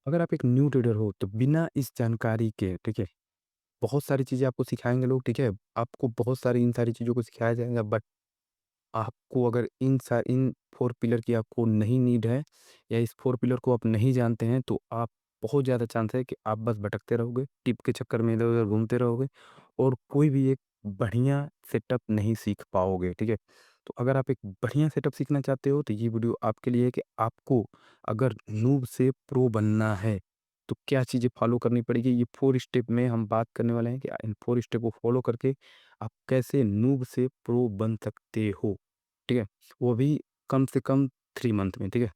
अगर आप एक न्यू ट्रेडर हो तो बिना इस जानकारी के, ठीक है, बहुत सारी चीज़ें आपको सिखाएँगे लोग, ठीक है? आपको बहुत सारी इन सारी चीज़ों को सिखाया जाएगा, बट आपको अगर इन 4 पिलर की आपको नहीं नीड है या इस 4 पिलर को आप नहीं जानते हैं, तो आप बहुत ज़्यादा चांस है कि आप बस भटकते रहोगे, टिप के चक्कर में इधर-उधर घूमते रहोगे और कोई भी एक बढ़िया सेटअप नहीं सीख पाओगे, ठीक है? तो अगर आप एक बढ़िया सेटअप सीखना चाहते हो, तो ये वीडियो आपके लिए है कि आपको अगर नूब से प्रो बनना है, तो क्या चीज़ें फॉलो करनी पड़ेगी, ये 4 स्टेप में हम बात करने वाले हैं कि इन 4 स्टेप को फॉलो करके आप कैसे नूब से प्रो बन सकते हो। ठीक है? वो भी कम से कम 3 मंथ में, ठीक है?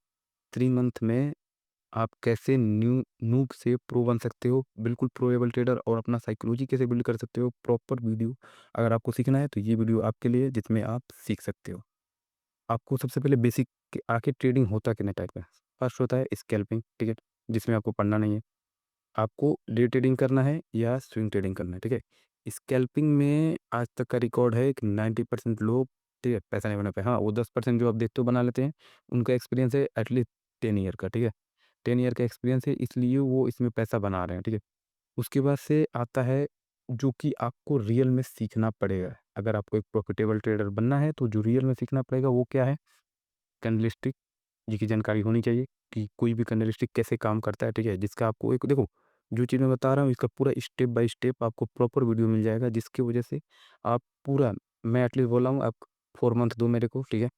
3 मंथ में आप कैसे नूब से प्रो बन सकते हो, बिल्कुल प्रोएबल ट्रेडर और अपना साइकोलॉजी कैसे बिल्ड कर सकते हो, प्रॉपर वीडियो अगर आपको सीखना है, तो ये वीडियो आपके लिए है, जिसमें आप सीख सकते हो। आपको सबसे पहले बेसिक कि आखिर ट्रेडिंग होता कितने टाइप का है? फर्स्ट होता है स्कैल्पिंग, ठीक है? जिसमें आपको पढ़ना नहीं है। आपको डे ट्रेडिंग करना है या स्विंग ट्रेडिंग करना है, ठीक है? स्कैल्पिंग में आज तक का रिकॉर्ड है कि 90% लोग, ठीक है, पैसा नहीं बना पाए। हाँ, वो 10% जो आप देखते हो बना लेते हैं, उनका एक्सपीरियंस है एटलीस्ट 10 ईयर का, ठीक है? 10 ईयर का एक्सपीरियंस है, इसलिए वो इसमें पैसा बना रहे हैं, ठीक है? उसके बाद से आता है जो कि आपको रियल में सीखना पड़ेगा। अगर आपको एक प्रॉफिटेबल ट्रेडर बनना है, तो जो रियल में सीखना पड़ेगा वो क्या है? कैंडलस्टिक जी की जानकारी होनी चाहिए कि कोई भी कैंडलस्टिक कैसे काम करता है, ठीक है? जिसका आपको एक देखो, जो चीज़ मैं बता रहा हूँ इसका पूरा स्टेप बाय स्टेप आपको प्रॉपर वीडियो मिल जाएगा, जिसकी वजह से आप पूरा, मैं एटलीस्ट बोल रहा हूँ, आप 4 मंथ दो मेरे को, ठीक है?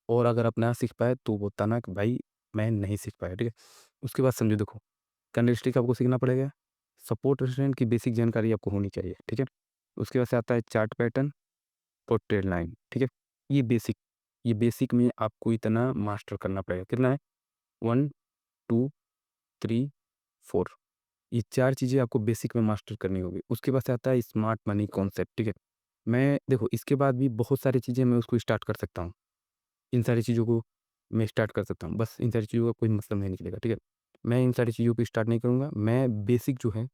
और अगर आप ना सीख पाए तो बोलता ना कि भाई मैं नहीं सीख पाया, ठीक है? उसके बाद समझो, देखो, कैंडलस्टिक आपको सीखना पड़ेगा, सपोर्ट रेजिस्टेंस की बेसिक जानकारी आपको होनी चाहिए, ठीक है? उसके बाद से आता है चार्ट पैटर्न और ट्रेड लाइन, ठीक है? ये बेसिक ये बेसिक में आपको इतना मास्टर करना पड़ेगा। कितना है? 1, 2, 3, 4, ये 4 चीज़ें आपको बेसिक में मास्टर करनी होगी। उसके बाद से आता है स्मार्ट मनी कॉन्सेप्ट, ठीक है? मैं देखो, इसके बाद भी बहुत सारी चीज़ें मैं उसको स्टार्ट कर सकता हूँ। इन सारी चीज़ों को मैं स्टार्ट कर सकता हूँ। बस इन सारी चीज़ों का कोई मतलब नहीं निकलेगा, ठीक है? मैं इन सारी चीज़ों को स्टार्ट नहीं करूँगा। मैं बेसिक जो है,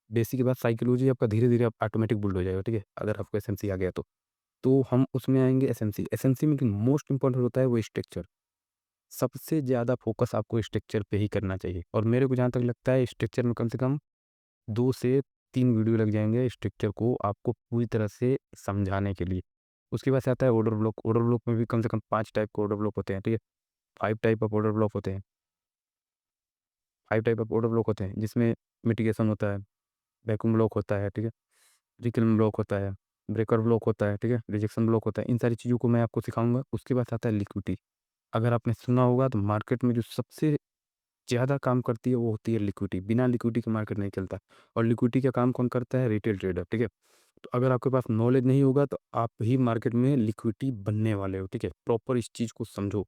बेसिक के बाद साइकोलॉजी आपका धीरे-धीरे आप ऑटोमेटिक बिल्ड हो जाएगा, ठीक है? अगर आपको एसएमसी आ गया तो। तो हम उसमें आएँगे एसएमसी। एसएमसी में मोस्ट इम्पोर्टेंट होता है वो स्ट्रक्चर। सबसे ज़्यादा फ़ोकस आपको स्ट्रक्चर पे ही करना चाहिए और मेरे को जहाँ तक लगता है स्ट्रक्चर में कम से कम 2 से 3 वीडियो लग जाएँगे स्ट्रक्चर को आपको पूरी तरह से समझाने के लिए। उसके बाद से आता है ऑर्डर ब्लॉक। ऑर्डर ब्लॉक में भी कम से कम 5 टाइप के ऑर्डर ब्लॉक होते हैं, ठीक है? 5 टाइप ऑफ ऑर्डर ब्लॉक होते हैं। 5 टाइप ऑफ ऑर्डर ब्लॉक होते हैं, जिसमें मिटिगेशन होता है, वैक्यूम ब्लॉक होता है, ठीक है? रिकल ब्लॉक होता है, ब्रेकर ब्लॉक होता है, ठीक है? रिजेक्शन ब्लॉक होता है। इन सारी चीज़ों को मैं आपको सिखाऊँगा। उसके बाद आता है लिक्विडिटी। अगर आपने सुना होगा तो मार्केट में जो सबसे ज़्यादा काम करती है वो होती है लिक्विडिटी। बिना लिक्विडिटी के मार्केट नहीं चलता और लिक्विडिटी का काम कौन करता है? रिटेल ट्रेडर, ठीक है? तो अगर आपके पास नॉलेज नहीं होगा तो आप ही मार्केट में लिक्विडिटी बनने वाले हो, ठीक है? प्रॉपर इस चीज़ को समझो।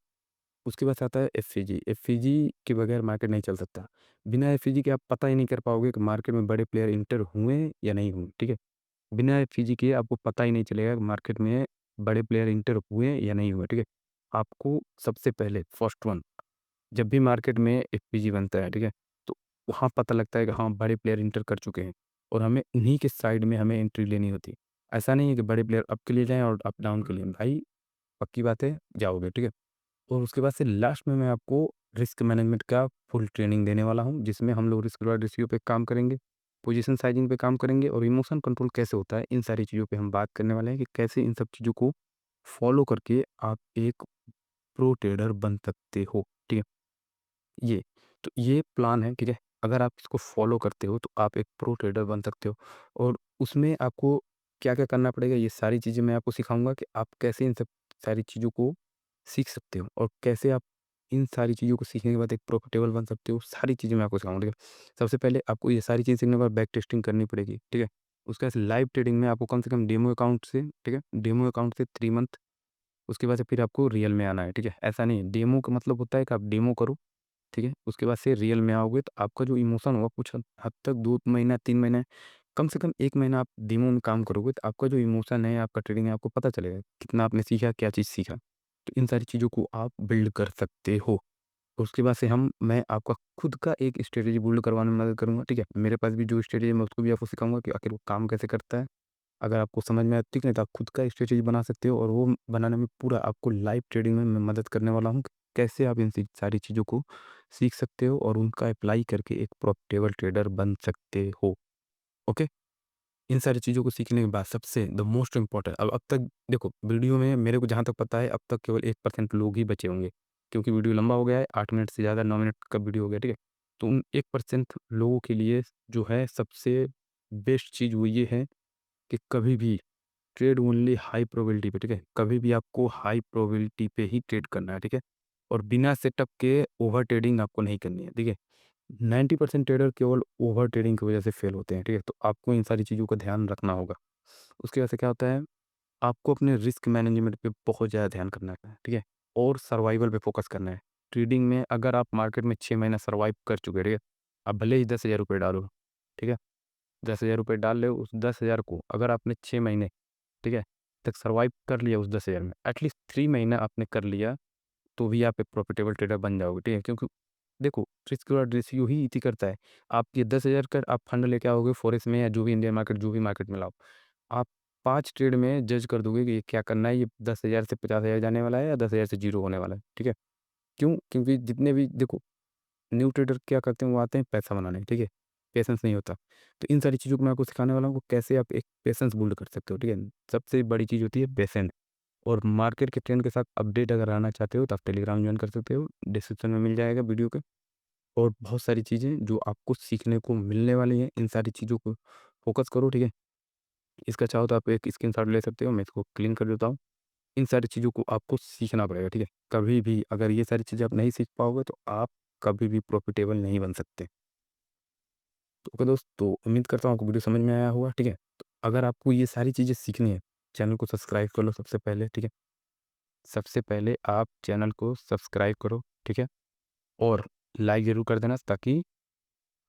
उसके बाद आता है एफसीजी। एफसीजी के बगैर मार्केट नहीं चल सकता। बिना एफसीजी के आप पता ही नहीं कर पाओगे कि मार्केट में बड़े प्लेयर एंटर हुए या नहीं हुए, ठीक है? बिना एफसीजी के आपको पता ही नहीं चलेगा कि मार्केट में बड़े प्लेयर एंटर हुए या नहीं हुए, ठीक है? आपको सबसे पहले फर्स्ट वन, जब भी मार्केट में एफपीजी बनता है, ठीक है? तो वहाँ पता लगता है कि हाँ, बड़े प्लेयर एंटर कर चुके हैं और हमें उन्हीं के साइड में हमें एंट्री लेनी होती है। ऐसा नहीं है कि बड़े प्लेयर अप के लिए जाएँ और अप डाउन के लिए। भाई पक्की बात है, जाओगे, ठीक है? और उसके बाद से लास्ट में मैं आपको रिस्क मैनेजमेंट का फुल ट्रेनिंग देने वाला हूँ, जिसमें हम लोग रिस्क रिवार्ड रेशियो पे काम करेंगे, पोजीशन साइज़िंग पे काम करेंगे और इमोशन कंट्रोल कैसे होता है, इन सारी चीज़ों पे हम बात करने वाले हैं कि कैसे इन सब चीज़ों को फॉलो करके आप एक प्रो ट्रेडर बन सकते हो, ठीक है? ये, तो ये प्लान है, ठीक है? अगर आप इसको फ़ॉलो करते हो, तो आप एक प्रो ट्रेडर बन सकते हो और उसमें आपको क्या-क्या करना पड़ेगा, ये सारी चीज़ें मैं आपको सिखाऊँगा कि आप कैसे इन सब सारी चीज़ों को सीख सकते हो और कैसे आप इन सारी चीज़ों को सीखने के बाद एक प्रॉफिटेबल बन सकते हो, सारी चीज़ें मैं आपको सिखाऊँगा, ठीक है? सबसे पहले आपको ये सारी चीज़ें सीखने के बाद बैक टेस्टिंग करनी पड़ेगी, ठीक है? उसके बाद लाइव ट्रेडिंग में आपको कम से कम डेमो अकाउंट से, ठीक है? डेमो अकाउंट से 3 मंथ, उसके बाद से फिर आपको रियल में आना है, ठीक है? ऐसा नहीं है, डेमो का मतलब होता है कि आप डेमो करो, ठीक है? उसके बाद से रियल में आओगे तो आपका जो इमोशन होगा कुछ हद हद तक 2 महीना 3 महीने, कम से कम 1 महीना आप डेमो में काम करोगे तो आपका जो इमोशन है, आपका ट्रेडिंग है, आपको पता चलेगा कितना आपने सीखा, क्या चीज़ सीखा। तो इन सारी चीज़ों को आप बिल्ड कर सकते हो। उसके बाद से मैं आपका खुद का एक स्ट्रैटेजी बिल्ड करवाने में मदद करूँगा, ठीक है? मेरे पास भी जो स्ट्रैटेजी है मैं उसको भी आपको सिखाऊँगा कि आखिर वो काम कैसे करता है। अगर आपको समझ में आया ठीक है, तो आप खुद का स्ट्रैटेजी बना सकते हो और वो बनाने में पूरा आपको लाइव ट्रेडिंग में मैं मदद करने वाला हूँ। कैसे आप इन सारी चीज़ों को सीख सकते हो और उनका अप्लाई करके एक प्रॉफिटेबल ट्रेडर बन सकते हो। ओके? इन सारी चीज़ों को सीखने के बाद सबसे द मोस्ट इम्पोर्टेंट, अब तक देखो वीडियो में मेरे को जहाँ तक पता है अब तक केवल 1% लोग ही बचे होंगे, क्योंकि वीडियो लंबा हो गया है, 8 मिनट से ज़्यादा 9 मिनट का वीडियो हो गया, ठीक है? तो उन 1% लोगों के लिए जो है सबसे बेस्ट चीज़ वो ये है कि कभी भी ट्रेड ओनली हाई प्रोबेबिलिटी पे, ठीक है? कभी भी आपको हाई प्रोबेबिलिटी पे ही ट्रेड करना है, ठीक है? और बिना सेटअप के ओवर ट्रेडिंग आपको नहीं करनी है, ठीक है? 90% ट्रेडर केवल ओवर ट्रेडिंग की वजह से फेल होते हैं, ठीक है? तो आपको इन सारी चीज़ों का ध्यान रखना होगा। उसकी वजह से क्या होता है, आपको अपने रिस्क मैनेजमेंट पे बहुत ज़्यादा ध्यान करना है, ठीक है? और सर्वाइवल पे फ़ोकस करना है। ट्रेडिंग में अगर आप मार्केट में 6 महीना सर्वाइव कर चुके हैं, ठीक है? आप भले ही ₹10,000 डालो, ठीक है? ₹10,000 डाल रहे हो, उस 10,000 को अगर आपने 6 महीने, ठीक है, तक सर्वाइव कर लिया उस 10,000 में, एटलीस्ट 3 महीना आपने कर लिया, तो भी आप एक प्रॉफिटेबल ट्रेडर बन जाओगे, ठीक है? क्योंकि देखो, रिस्क रॉड रेशियो ही इति करता है। आप ये 10,000 का आप फंड लेके आओगे फॉरेक्स में या जो भी इंडियन मार्केट, जो भी मार्केट में लाओ। आप 5 ट्रेड में जज कर दोगे कि ये क्या करना है, ये 10,000 से 50,000 जाने वाला है या 10,000 से 0 होने वाला है, ठीक है? क्यों? क्योंकि जितने भी देखो, न्यू ट्रेडर क्या करते हैं, वो आते हैं पैसा बनाने, ठीक है? पेशेंस नहीं होता। तो इन सारी चीज़ों को मैं आपको सिखाने वाला हूँ कि कैसे आप एक पेशेंस बिल्ड कर सकते हो, ठीक है? सबसे बड़ी चीज़ होती है पेशेंस। और मार्केट के ट्रेंड के साथ अपडेट अगर रहना चाहते हो तो आप टेलीग्राम जॉइन कर सकते हो, डिस्क्रिप्शन में मिल जाएगा वीडियो के। और बहुत सारी चीज़ें जो आपको सीखने को मिलने वाली हैं, इन सारी चीज़ों को फ़ोकस करो, ठीक है? इसका चाहो तो आप एक स्क्रीनशॉट ले सकते हो, मैं इसको क्लीन कर देता हूँ। इन सारी चीज़ों को आपको सीखना पड़ेगा, ठीक है? कभी भी अगर ये सारी चीज़ें आप नहीं सीख पाओगे तो आप कभी भी प्रॉफिटेबल नहीं बन सकते। तो ओके दोस्त, तो उम्मीद करता हूँ आपको वीडियो समझ में आया होगा, ठीक है? तो अगर आपको ये सारी चीज़ें सीखनी है, चैनल को सब्सक्राइब कर लो सबसे पहले, ठीक है? सबसे पहले आप चैनल को सब्सक्राइब करो, ठीक है? और लाइक ज़रूर कर देना ताकि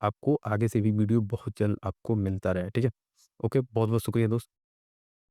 आपको आगे से भी वीडियो बहुत जल्द आपको मिलता रहे, ठीक है? ओके, बहुत-बहुत शुक्रिया दोस्त।